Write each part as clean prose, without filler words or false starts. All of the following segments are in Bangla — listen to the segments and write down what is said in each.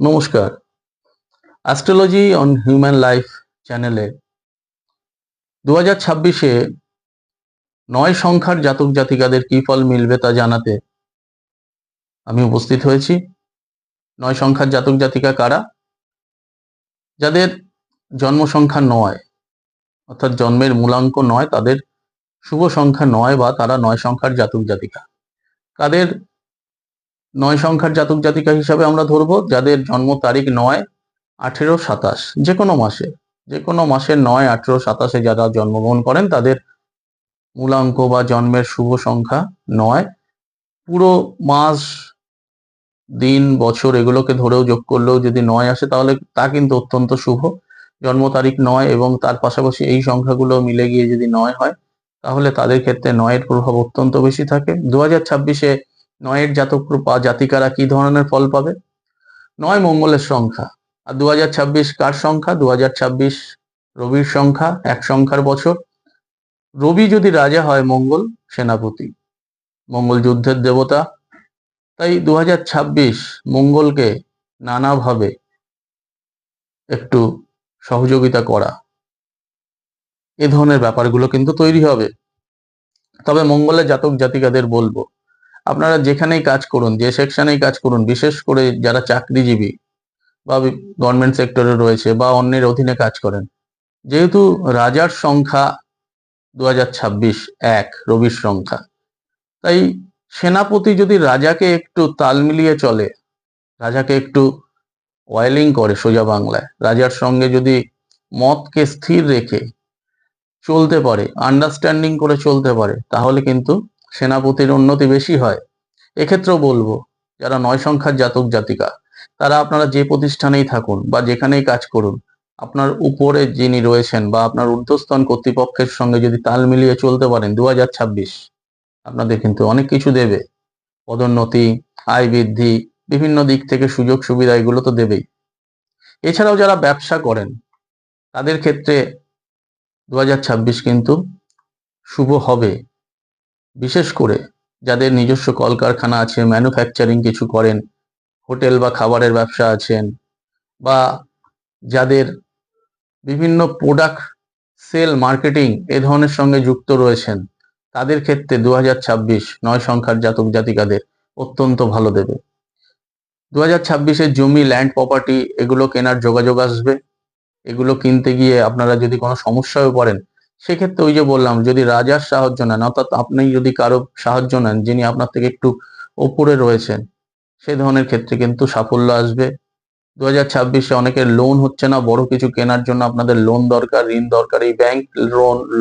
নমস্কার। অ্যাস্ট্রোলজি অন হিউম্যান লাইফ চ্যানেলে 2026-এ 9 সংখ্যার জাতক জাতিকাদের কি ফল মিলবে তা জানাতে আমি উপস্থিত হয়েছি। 9 সংখ্যার জাতক জাতিকা কারা? যাদের জন্ম সংখ্যা 9 অর্থাৎ জন্মের মূলাঙ্ক 9, তাদের শুভ সংখ্যা 9 বা তারা 9 সংখ্যার জাতক জাতিকা। কাদের 9 সংখ্যার জাতক জাতিকা হিসাবে আমরা ধরবো? যাদের জন্ম তারিখ 9, 18, 27, যে কোনো মাসের 9, 18, 27-এ যারা জন্মগ্রহণ করেন তাদের মূলাঙ্ক বা জন্মের শুভ সংখ্যা 9। পুরো মাস, দিন, বছর এগুলোকে ধরেও যোগ করলেও যদি 9 আসে তাহলে তা কিন্তু অত্যন্ত শুভ। জন্ম তারিখ 9 এবং তার পাশাপাশি এই সংখ্যাগুলো মিলে গিয়ে যদি 9 হয় তাহলে তাদের ক্ষেত্রে 9 এর প্রভাব অত্যন্ত বেশি থাকে। 2026-এ 9 এর জাতক বা জাতিকারা কি ধরনের ফল পাবে? 9 মঙ্গলের সংখ্যা। আর 2026 কার সংখ্যা? 2026 রবির সংখ্যা, এক সংখ্যার বছর। রবি যদি রাজা হয়, মঙ্গল সেনাপতি, মঙ্গল যুদ্ধের দেবতা। তাই 2026 মঙ্গলকে নানাভাবে একটু সহযোগিতা করা, এ ধরনের ব্যাপারগুলো কিন্তু তৈরি হবে। তবে মঙ্গলের জাতক জাতিকাদের বলবো, আপনারা যেখানেই কাজ করুন, যে সেকশনেই কাজ করুন, বিশেষ করে যারা চাকরিজীবী বা গভর্নমেন্ট সেক্টরে রয়েছে বা অন্যের অধীনে কাজ করেন, যেহেতু রাজার সংখ্যা 2026 এক, রবির সংখ্যা, তাই সেনাপতি যদি রাজাকে একটু তাল মিলিয়ে চলে, রাজাকে একটু ওয়েলিং করে, সোজা বাংলায় রাজার সঙ্গে যদি মতকে স্থির রেখে চলতে পারে, আন্ডারস্ট্যান্ডিং করে চলতে পারে, তাহলে কিন্তু সেনাপতির উন্নতি বেশি হয়। এক্ষেত্রেও বলবো, যারা 9 সংখ্যার জাতক জাতিকা, তারা আপনারা যে প্রতিষ্ঠানেই থাকুন বা যেখানেই কাজ করুন, আপনার উপরে যিনি রয়েছেন বা আপনার ঊর্ধ্বস্তন কর্তৃপক্ষের সঙ্গে যদি তাল মিলিয়ে চলতে পারেন, 2026 আপনাদের কিন্তু অনেক কিছু দেবে। পদোন্নতি, আয় বৃদ্ধি, বিভিন্ন দিক থেকে সুযোগ সুবিধা, এগুলো তো দেবেই। এছাড়াও যারা ব্যবসা করেন তাদের ক্ষেত্রে 2026 কিন্তু শুভ হবে। বিশেষ করে যাদের নিজস্ব কলকারখানা আছে, ম্যানুফ্যাকচারিং কিছু করেন, হোটেল বা খাবারের ব্যবসা আছেন, বা যাদের বিভিন্ন প্রোডাক্ট সেল, মার্কেটিং এ ধরনের সঙ্গে যুক্ত রয়েছেন, তাদের ক্ষেত্রে 2026 9 সংখ্যার জাতক জাতিকাদের অত্যন্ত ভালো দেবে। 2026-এ জমি, ল্যান্ড, প্রপার্টি এগুলো কেনার যোগাযোগ আসবে। এগুলো কিনতে গিয়ে আপনারা যদি কোনো সমস্যায় পড়েন, সেক্ষেত্রে ওই যে বললাম, যদি রাজার সাহায্য নেন, অর্থাৎ আপনি যদি কারো সাহায্য নেন যিনি আপনার থেকে একটু ওপরে রয়েছেন, সে ধরনের ক্ষেত্রে কিন্তু সাফল্য আসবে। 2026-এ অনেকের লোন হচ্ছে না, বড় কিছু কেনার জন্য আপনাদের লোন দরকার, ঋণ দরকার। এই ব্যাংক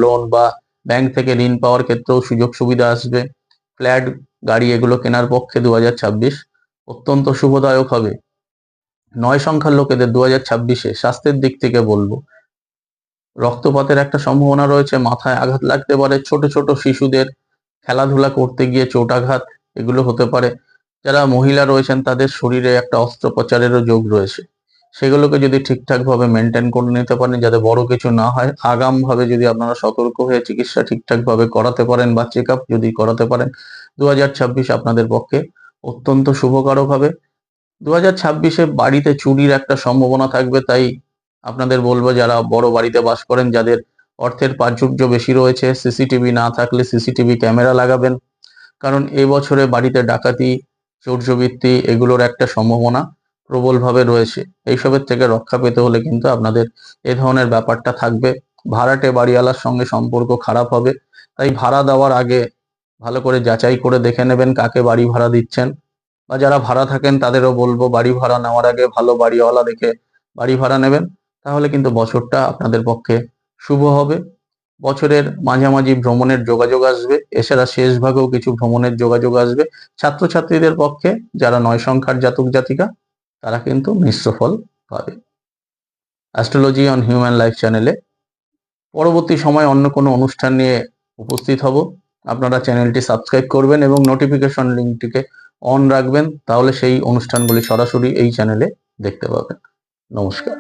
লোন বা ব্যাংক থেকে ঋণ পাওয়ার ক্ষেত্রেও সুযোগ সুবিধা আসবে। ফ্ল্যাট, গাড়ি এগুলো কেনার পক্ষে 2026 অত্যন্ত শুভদায়ক হবে। 9 সংখ্যার লোকেদের 2026-এ স্বাস্থ্যের দিক থেকে বলবো, রক্তপাতের একটা সম্ভাবনা রয়েছে, মাথায় আঘাত লাগতে পারে, ছোট ছোট শিশুদের খেলাধুলা করতে গিয়ে চোটাঘাত এগুলো হতে পারে। যারা মহিলা রয়েছেন তাদের শরীরে একটা অস্ত্রোপচারেরও যোগ রয়েছে, সেগুলোকে যদি ঠিকঠাক ভাবে মেনটেন করে নিতে পারেন যাতে বড় কিছু না হয়, আগাম ভাবে যদি আপনারা সতর্ক হয়ে চিকিৎসা ঠিকঠাক ভাবে করাতে পারেন বা চেক আপ যদি করাতে পারেন, 2026 আপনাদের পক্ষে অত্যন্ত শুভকারক হবে। 2026-এ বাড়িতে চুরির একটা সম্ভাবনা থাকবে, তাই আপনাদের বলবো যারা বড় বাড়িতে বাস করেন, যাদের অর্থের প্রাচুর্য বেশি রয়েছে, সিসিটিভি না থাকলে সিসিটিভি ক্যামেরা লাগাবেন। কারণ এবছরে বাড়িতে ডাকাতি, চোরজবৃত্তি এগুলোর একটা সম্ভাবনা প্রবলভাবে রয়েছে। এইসবের থেকে রক্ষা পেতে হলে কিন্তু আপনাদের এ ধরনের ব্যাপারটা থাকবে। ভাড়াটে বাড়িওয়ালার সঙ্গে সম্পর্ক খারাপ হবে, তাই ভাড়া দেওয়ার আগে ভালো করে যাচাই করে দেখে নেবেন কাকে বাড়ি ভাড়া দিচ্ছেন। বা যারা ভাড়া থাকেন তাদেরও বলবো, বাড়ি ভাড়া নেওয়ার আগে ভালো বাড়িওয়ালা দেখে বাড়ি ভাড়া নেবেন, তাহলে কিন্তু বছরটা আপনাদের পক্ষে শুভ হবে। বছরের মাঝামাঝি ভ্রমণের যোগাযোগ আসবে, এছাড়া শেষ ভাগেও কিছু ভ্রমণের যোগাযোগ আসবে। ছাত্রছাত্রীদের পক্ষে যারা 9 সংখ্যার জাতক জাতিকা, তারা কিন্তু মিশ্র ফল পাবে। অ্যাস্ট্রোলজি অন হিউম্যান লাইফ চ্যানেলে পরবর্তী সময় অন্য কোনো অনুষ্ঠান নিয়ে উপস্থিত হব। আপনারা চ্যানেলটি সাবস্ক্রাইব করবেন এবং নোটিফিকেশন লিঙ্কটিকে অন রাখবেন, তাহলে সেই অনুষ্ঠানগুলি সরাসরি এই চ্যানেলে দেখতে পাবেন। নমস্কার।